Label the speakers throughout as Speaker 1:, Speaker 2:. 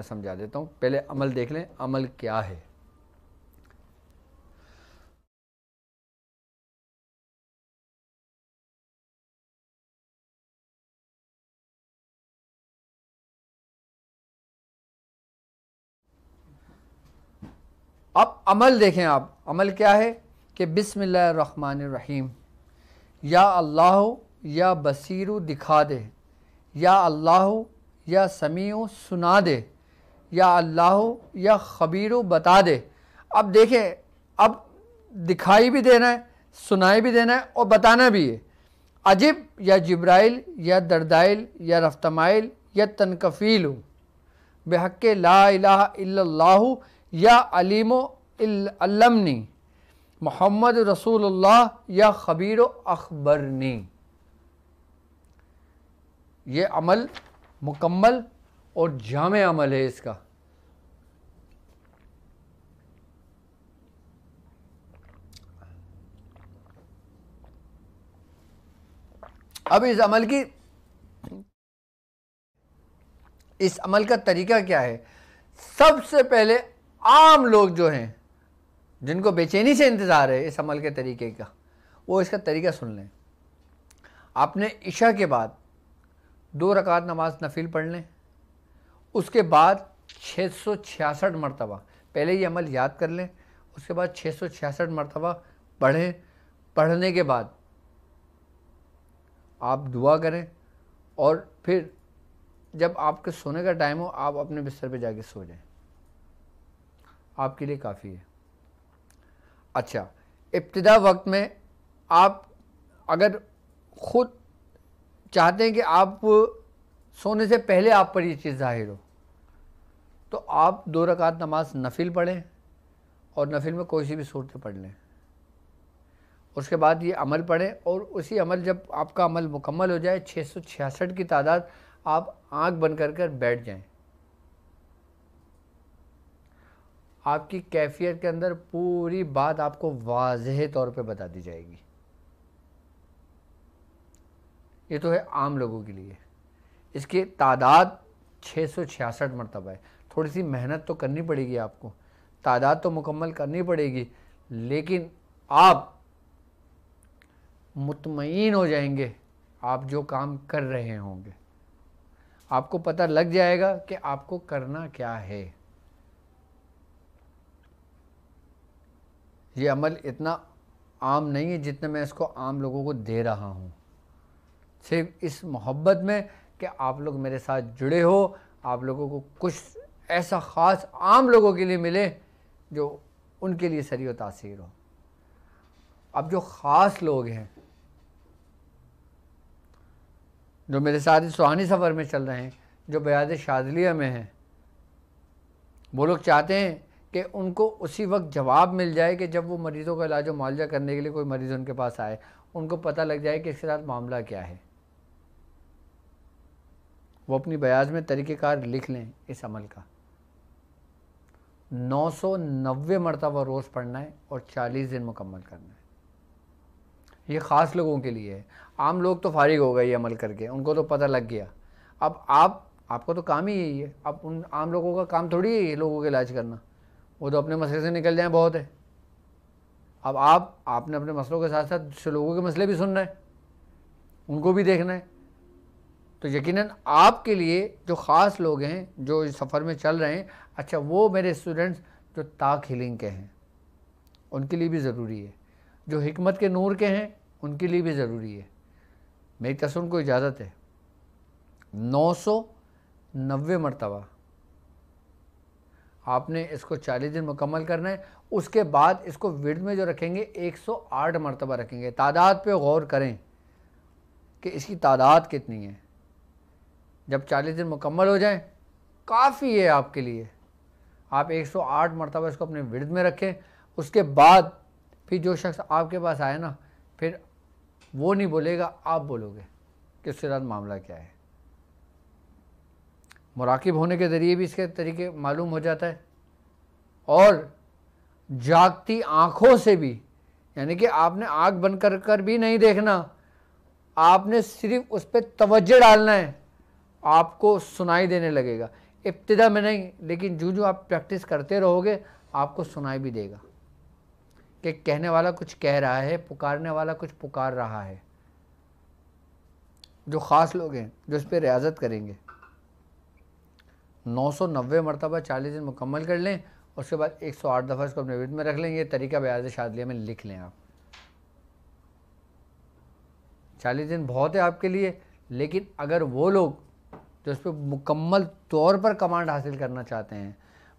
Speaker 1: سمجھا دیتا ہوں. پہلے عمل دیکھ لیں, عمل کیا ہے. اب عمل دیکھیں آپ, عمل کیا ہے کہ بسم اللہ الرحمن الرحیم, یا اللہ یا بصیرو دکھا دے, یا اللہ یا سمیع سنا دے, یا اللہ یا خبیرو بتا دے. اب دیکھیں, اب دکھائی بھی دینا ہے, سنائی بھی دینا ہے اور بتانا بھی ہے. عجب یا جبرائیل یا دردائل یا رفتمائل یا تنکفیل بحق لا الہ الا اللہ یا علیم علمنی محمد رسول اللہ یا خبیر و اخبرنی. یہ عمل مکمل اور جامع عمل ہے اس کا. اب اس عمل کا طریقہ کیا ہے. سب سے پہلے عام لوگ جو ہیں جن کو بے چینی سے انتظار ہے اس عمل کے طریقے کا, وہ اس کا طریقہ سن لیں. آپ نے عشاء کے بعد 2 رکعت نماز نفل پڑھ لیں, اس کے بعد 666 مرتبہ پہلے یہ عمل یاد کر لیں, اس کے بعد 666 مرتبہ پڑھیں. پڑھنے کے بعد آپ دعا کریں اور پھر جب آپ کے سونے کا ٹائم ہو آپ اپنے بستر پہ جا کے سو جائیں, آپ کے لیے کافی ہے. اچھا, ابتدا وقت میں آپ اگر خود چاہتے ہیں کہ آپ سونے سے پہلے آپ پر یہ چیز ظاہر ہو تو آپ 2 رکعت نماز نفل پڑھیں اور نفل میں کوئی سی بھی صورتیں پڑھ لیں. اس کے بعد یہ عمل پڑھیں اور اسی عمل جب آپ کا عمل مکمل ہو جائے 666 کی تعداد, آپ آنکھ بند کر بیٹھ جائیں. آپ کی کیفیت کے اندر پوری بات آپ کو واضح طور پہ بتا دی جائے گی. یہ تو ہے عام لوگوں کے لیے. اس کی تعداد 666 مرتبہ ہے. تھوڑی سی محنت تو کرنی پڑے گی آپ کو, تعداد تو مکمل کرنی پڑے گی, لیکن آپ مطمئن ہو جائیں گے. آپ جو کام کر رہے ہوں گے آپ کو پتہ لگ جائے گا کہ آپ کو کرنا کیا ہے. یہ عمل اتنا عام نہیں ہے جتنا میں اس کو عام لوگوں کو دے رہا ہوں, صرف اس محبت میں کہ آپ لوگ میرے ساتھ جڑے ہو, آپ لوگوں کو کچھ ایسا خاص عام لوگوں کے لیے ملے جو ان کے لیے سری و تاثیر ہو. اب جو خاص لوگ ہیں جو میرے ساتھ اس روحانی سفر میں چل رہے ہیں, جو بیعت شاذلیہ میں ہیں, وہ لوگ چاہتے ہیں کہ ان کو اسی وقت جواب مل جائے کہ جب وہ مریضوں کا علاج و معالجہ کرنے کے لیے کوئی مریض ان کے پاس آئے, ان کو پتہ لگ جائے کہ اس کے ساتھ معاملہ کیا ہے. وہ اپنی بیاض میں طریقہ کار لکھ لیں اس عمل کا. 990 مرتبہ روز پڑھنا ہے اور 40 دن مکمل کرنا ہے. یہ خاص لوگوں کے لیے ہے. عام لوگ تو فارغ ہو گئے یہ عمل کر کے, ان کو تو پتہ لگ گیا. اب آپ کو تو کام ہی یہی ہے. اب ان عام لوگوں کا کام تھوڑی ہے یہ لوگوں کا علاج کرنا, وہ تو اپنے مسئلے سے نکل جائیں بہت ہے. اب آپ نے اپنے مسئلوں کے ساتھ ساتھ دوسرے لوگوں کے مسئلے بھی سننا ہے, ان کو بھی دیکھنا ہے. تو یقیناً آپ کے لیے جو خاص لوگ ہیں جو اس سفر میں چل رہے ہیں, اچھا وہ میرے اسٹوڈنٹس جو طاق ہیلنگ کے ہیں ان کے لیے بھی ضروری ہے, جو حکمت کے نور کے ہیں ان کے لیے بھی ضروری ہے. میری تصون کو اجازت ہے 990 مرتبہ آپ نے اس کو 40 دن مکمل کرنا ہے. اس کے بعد اس کو ورد میں جو رکھیں گے 108 مرتبہ رکھیں گے. تعداد پہ غور کریں کہ اس کی تعداد کتنی ہے. جب 40 دن مکمل ہو جائیں کافی ہے آپ کے لیے. آپ 108 مرتبہ اس کو اپنے ورد میں رکھیں. اس کے بعد پھر جو شخص آپ کے پاس آئے نا, پھر وہ نہیں بولے گا, آپ بولو گے کہ اس کے ساتھ معاملہ کیا ہے. مراقب ہونے کے ذریعے بھی اس کے طریقے معلوم ہو جاتا ہے, اور جاگتی آنکھوں سے بھی, یعنی کہ آپ نے آنکھ بند کر بھی نہیں دیکھنا, آپ نے صرف اس پہ توجہ ڈالنا ہے, آپ کو سنائی دینے لگے گا. ابتدا میں نہیں، لیکن جو جو آپ پریکٹس کرتے رہو گے آپ کو سنائی بھی دے گا کہ کہنے والا کچھ کہہ رہا ہے، پکارنے والا کچھ پکار رہا ہے. جو خاص لوگ ہیں جو اس پہ ریاضت کریں گے 990 مرتبہ 40 دن مکمل کر لیں، اس کے بعد 108 دفعہ اس کو اپنے ورد میں رکھ لیں. یہ طریقہ بیاض شاذلیہ میں لکھ لیں آپ. 40 دن بہت ہے آپ کے لیے، لیکن اگر وہ لوگ جو اس پہ مکمل طور پر کمانڈ حاصل کرنا چاہتے ہیں،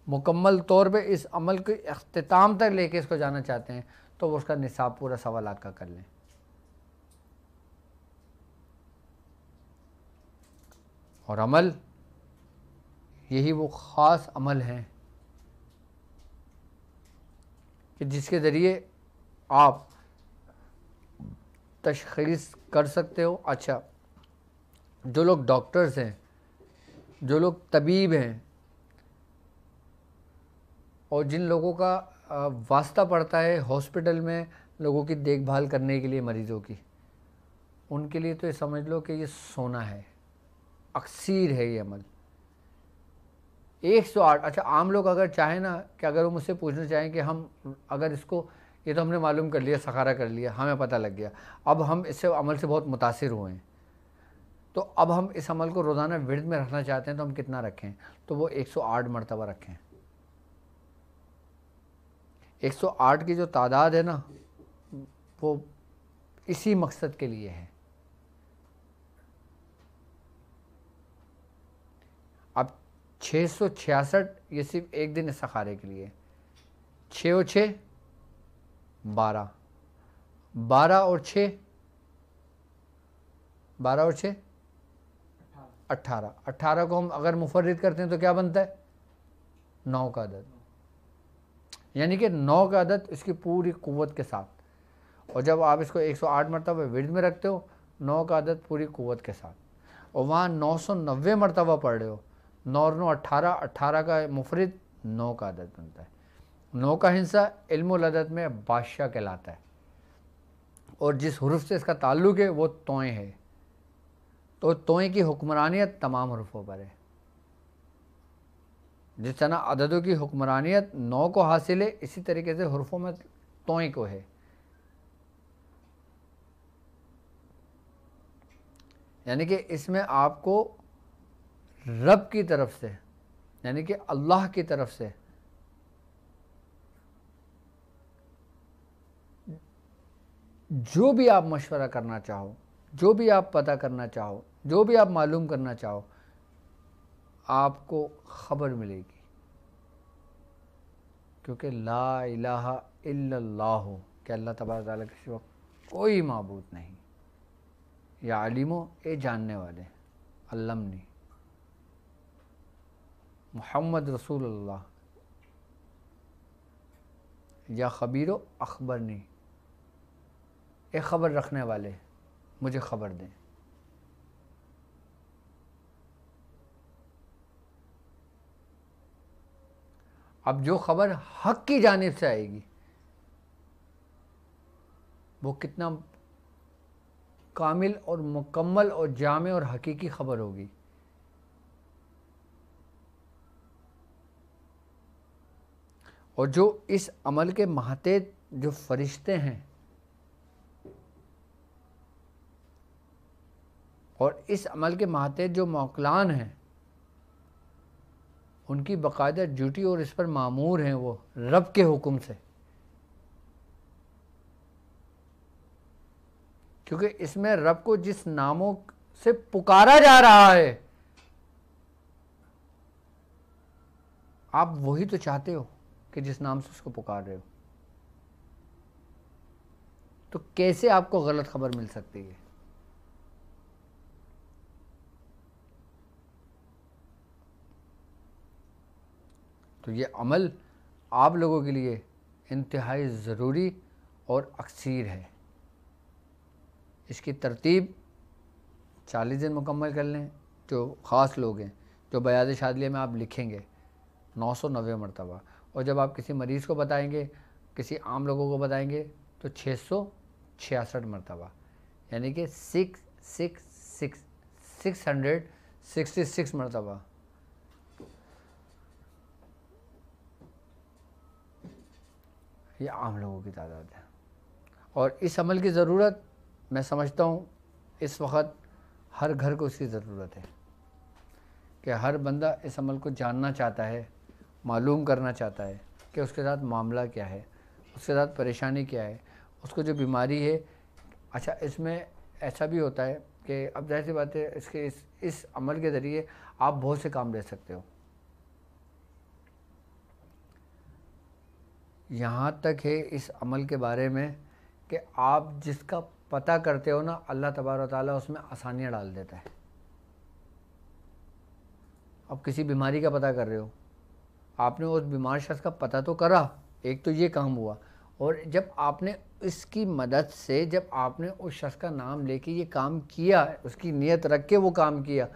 Speaker 1: مکمل طور پہ اس عمل کے اختتام تک لے کے اس کو جانا چاہتے ہیں، تو وہ اس کا نصاب پورا 1.25 لاکھ کا کر لیں. اور عمل یہی وہ خاص عمل ہیں کہ جس کے ذریعے آپ تشخیص کر سکتے ہو. اچھا، جو لوگ ڈاکٹرز ہیں، جو لوگ طبیب ہیں، اور جن لوگوں کا واسطہ پڑتا ہے ہاسپٹل میں لوگوں کی دیکھ بھال کرنے کے لیے، مریضوں کی، ان کے لیے تو یہ سمجھ لو کہ یہ سونا ہے، اکسیر ہے یہ عمل. 108. اچھا، عام لوگ اگر چاہیں نا کہ اگر وہ مجھ سے پوچھنا چاہیں کہ ہم اگر اس کو، یہ تو ہم نے معلوم کر لیا، سخارہ کر لیا، ہمیں پتہ لگ گیا، اب ہم اس سے عمل سے بہت متاثر ہوئے ہیں، تو اب ہم اس عمل کو روزانہ ورد میں رکھنا چاہتے ہیں، تو ہم کتنا رکھیں؟ تو وہ 108 مرتبہ رکھیں. 108 کی جو تعداد ہے نا وہ اسی مقصد کے لیے ہے. اب 666 یہ صرف ایک دن استخارے کے لیے. 6 اور 6 12، 12 اور 6 12 اور 6 18. 18 کو ہم اگر مفرد کرتے ہیں تو کیا بنتا ہے؟ 9 کا عدد. یعنی کہ 9 کا عدد اس کی پوری قوت کے ساتھ. اور جب آپ اس کو 108 مرتبہ ورد میں رکھتے ہو 9 کا عدد پوری قوت کے ساتھ، اور وہاں 990 مرتبہ پڑھ رہے ہو، 9 اور 9 18، 18 کا مفرد 9 کا عدد بنتا ہے. 9 کا ہندسہ علم العدد میں بادشاہ کہلاتا ہے، اور جس حرف سے اس کا تعلق ہے وہ توئیں ہے، تو توئیں کی حکمرانیت تمام حروفوں پر ہے. جس طرح عددوں کی حکمرانیت 9 کو حاصل ہے، اسی طریقے سے حروفوں میں توئیں کو ہے. یعنی کہ اس میں آپ کو رب کی طرف سے، یعنی کہ اللہ کی طرف سے جو بھی آپ مشورہ کرنا چاہو، جو بھی آپ پتہ کرنا چاہو، جو بھی آپ معلوم کرنا چاہو، آپ کو خبر ملے گی. کیونکہ لا الہ الا اللہ، کہ اللہ تبارک تعالیٰ کے سوا کوئی معبود نہیں. یا علیمو، اے جاننے والے، علمنی، محمد رسول اللہ، یا خبیرو اخبرنی، اے خبر رکھنے والے مجھے خبر دیں. اب جو خبر حق کی جانب سے آئے گی وہ کتنا کامل اور مکمل اور جامع اور حقیقی خبر ہوگی. اور جو اس عمل کے ماتحت جو فرشتے ہیں اور اس عمل کے ماتحت جو موکلان ہیں، ان کی باقاعدہ ڈیوٹی اور اس پر مامور ہیں وہ رب کے حکم سے. کیونکہ اس میں رب کو جس ناموں سے پکارا جا رہا ہے آپ وہی تو چاہتے ہو کہ جس نام سے اس کو پکار رہے ہو، تو کیسے آپ کو غلط خبر مل سکتی ہے؟ تو یہ عمل آپ لوگوں کے لیے انتہائی ضروری اور اکثیر ہے. اس کی ترتیب 40 دن مکمل کر لیں جو خاص لوگ ہیں، جو بیاض شاذلیہ میں آپ لکھیں گے 990 مرتبہ. اور جب آپ کسی مریض کو بتائیں گے، کسی عام لوگوں کو بتائیں گے تو 666 مرتبہ، یعنی کہ 666 مرتبہ. یہ عام لوگوں کی تعداد ہے، اور اس عمل کی ضرورت میں سمجھتا ہوں اس وقت ہر گھر کو اس کی ضرورت ہے کہ ہر بندہ اس عمل کو جاننا چاہتا ہے، معلوم کرنا چاہتا ہے کہ اس کے ساتھ معاملہ کیا ہے، اس کے ساتھ پریشانی کیا ہے، اس کو جو بیماری ہے۔ اچھا، اس میں ایسا بھی ہوتا ہے کہ اب ظاہر سی بات ہے اس عمل کے ذریعے آپ بہت سے کام لے سکتے ہو، یہاں تک ہے اس عمل کے بارے میں کہ آپ جس کا پتہ کرتے ہو نا، اللہ تبارک و تعالیٰ اس میں آسانیاں ڈال دیتا ہے۔ اب کسی بیماری کا پتہ کر رہے ہو، آپ نے اس بیمار شخص کا پتہ تو کرا، ایک تو یہ کام ہوا، اور جب آپ نے اس کی مدد سے جب آپ نے اس شخص کا نام لے کے یہ کام کیا، اس کی نیت رکھ کے وہ کام کیا،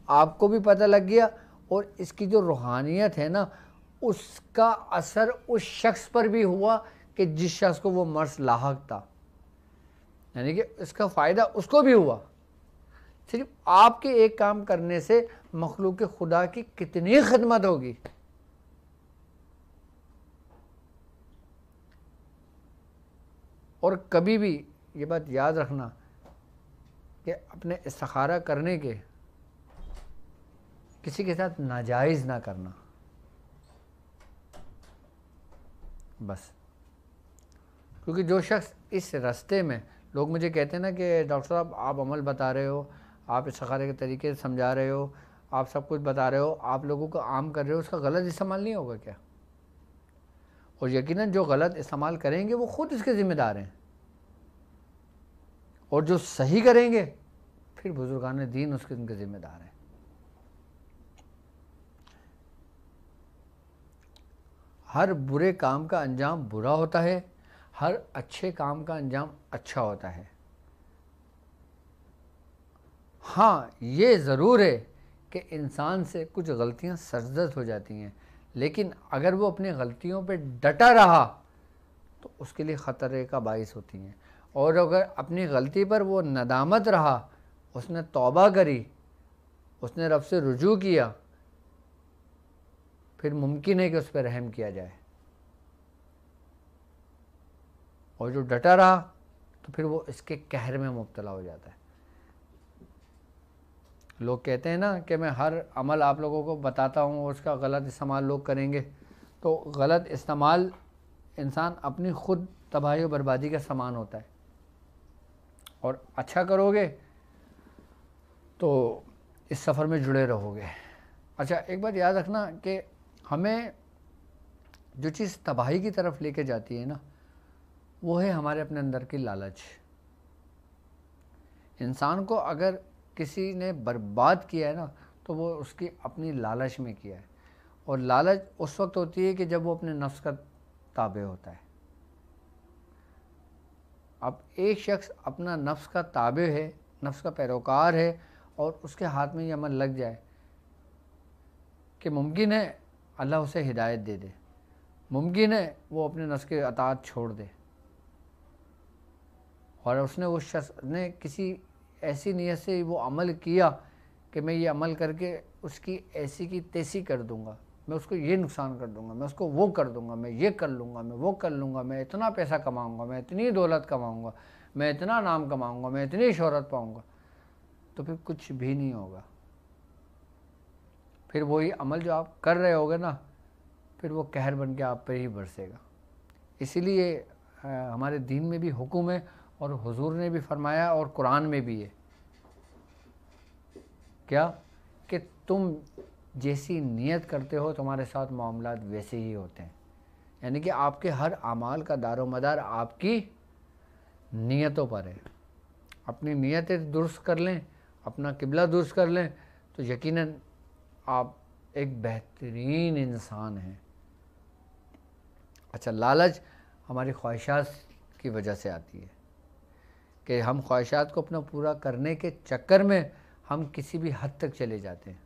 Speaker 1: آپ کو بھی پتہ لگ گیا، اور اس کی جو روحانیت ہے نا، اس کا اثر اس شخص پر بھی ہوا کہ جس شخص کو وہ مرض لاحق تھا، یعنی کہ اس کا فائدہ اس کو بھی ہوا۔ صرف آپ کے ایک کام کرنے سے مخلوق خدا کی کتنی خدمت ہوگی۔ اور کبھی بھی یہ بات یاد رکھنا کہ اپنے استخارہ کرنے کے کسی کے ساتھ ناجائز نہ کرنا، بس۔ کیونکہ جو شخص اس راستے میں، لوگ مجھے کہتے ہیں نا کہ ڈاکٹر صاحب آپ عمل بتا رہے ہو، آپ استخارے کے طریقے سے سمجھا رہے ہو، آپ سب کچھ بتا رہے ہو، آپ لوگوں کو عام کر رہے ہو، اس کا غلط استعمال نہیں ہوگا کیا؟ اور یقیناً جو غلط استعمال کریں گے وہ خود اس کے ذمہ دار ہیں، اور جو صحیح کریں گے پھر بزرگان دین اس کے ان کے ذمہ دار ہیں۔ ہر برے کام کا انجام برا ہوتا ہے، ہر اچھے کام کا انجام اچھا ہوتا ہے۔ ہاں یہ ضرور ہے کہ انسان سے کچھ غلطیاں سرزد ہو جاتی ہیں، لیکن اگر وہ اپنی غلطیوں پہ ڈٹا رہا تو اس کے لیے خطرے کا باعث ہوتی ہیں، اور اگر اپنی غلطی پر وہ ندامت رہا، اس نے توبہ کری، اس نے رب سے رجوع کیا، پھر ممکن ہے کہ اس پہ رحم کیا جائے، اور جو ڈٹا رہا تو پھر وہ اس کے قہر میں مبتلا ہو جاتا ہے۔ لوگ کہتے ہیں نا کہ میں ہر عمل آپ لوگوں کو بتاتا ہوں اور اس کا غلط استعمال لوگ کریں گے، تو غلط استعمال انسان اپنی خود تباہی و بربادی کا سامان ہوتا ہے، اور اچھا کرو گے تو اس سفر میں جڑے رہو گے۔ اچھا، ایک بات یاد رکھنا کہ ہمیں جو چیز تباہی کی طرف لے کے جاتی ہے نا، وہ ہے ہمارے اپنے اندر کی لالچ۔ انسان کو اگر کسی نے برباد کیا ہے نا تو وہ اس کی اپنی لالچ میں کیا ہے، اور لالچ اس وقت ہوتی ہے کہ جب وہ اپنے نفس کا تابع ہوتا ہے۔ اب ایک شخص اپنا نفس کا تابع ہے، نفس کا پیروکار ہے، اور اس کے ہاتھ میں یہ عمل لگ جائے کہ ممکن ہے اللہ اسے ہدایت دے دے، ممکن ہے وہ اپنے نفس کے اطاعت چھوڑ دے، اور اس نے اس شخص نے کسی ایسی نیت سے وہ عمل کیا کہ میں یہ عمل کر کے اس کی ایسی کی تیسی کر دوں گا، میں اس کو یہ نقصان کر دوں گا، میں اس کو وہ کر دوں گا، میں یہ کر لوں گا، میں وہ کر لوں گا، میں اتنا پیسہ کماؤں گا، میں اتنی دولت کماؤں گا، میں اتنا نام کماؤں گا، میں اتنی شہرت پاؤں گا، تو پھر کچھ بھی نہیں ہوگا۔ پھر وہی عمل جو آپ کر رہے ہوگے نا، پھر وہ قہر بن کے آپ پہ ہی برسے گا۔ اسی لیے ہمارے دین میں بھی حکم ہے، اور حضور نے بھی فرمایا، اور قرآن میں بھی ہے، کیا کہ تم جیسی نیت کرتے ہو تمہارے ساتھ معاملات ویسے ہی ہوتے ہیں، یعنی کہ آپ کے ہر اعمال کا دار و مدار آپ کی نیتوں پر ہے۔ اپنی نیتیں درست کر لیں، اپنا قبلہ درست کر لیں، تو یقیناً آپ ایک بہترین انسان ہیں۔ اچھا، لالچ ہماری خواہشات کی وجہ سے آتی ہے کہ ہم خواہشات کو اپنا پورا کرنے کے چکر میں ہم کسی بھی حد تک چلے جاتے ہیں۔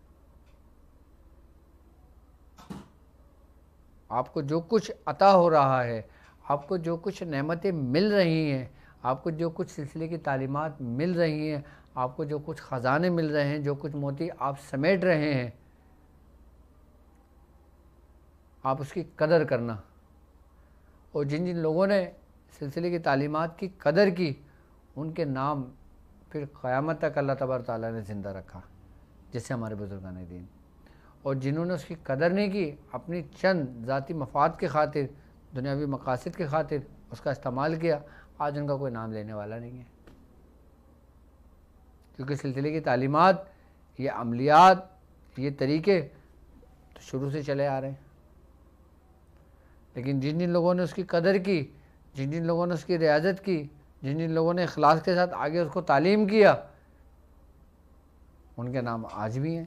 Speaker 1: آپ کو جو کچھ عطا ہو رہا ہے، آپ کو جو کچھ نعمتیں مل رہی ہیں، آپ کو جو کچھ سلسلے کی تعلیمات مل رہی ہیں، آپ کو جو کچھ خزانے مل رہے ہیں، جو کچھ موتی آپ سمیٹ رہے ہیں، آپ اس کی قدر کرنا، اور جن جن لوگوں نے سلسلے کی تعلیمات کی قدر کی ان کے نام پھر قیامت تک اللہ تبارک تعالیٰ نے زندہ رکھا، جس سے ہمارے بزرگان دین. اور جنہوں نے اس کی قدر نہیں کی، اپنی چند ذاتی مفاد کے خاطر، دنیاوی مقاصد کے خاطر اس کا استعمال کیا، آج ان کا کوئی نام لینے والا نہیں ہے. کیونکہ سلسلے کی تعلیمات، یہ عملیات، یہ طریقے تو شروع سے چلے آ رہے ہیں. لیکن جن جن لوگوں نے اس کی قدر کی، جن جن لوگوں نے اس کی رعایت کی، جن جن لوگوں نے اخلاص کے ساتھ آگے اس کو تعلیم کیا، ان کے نام آج بھی ہیں.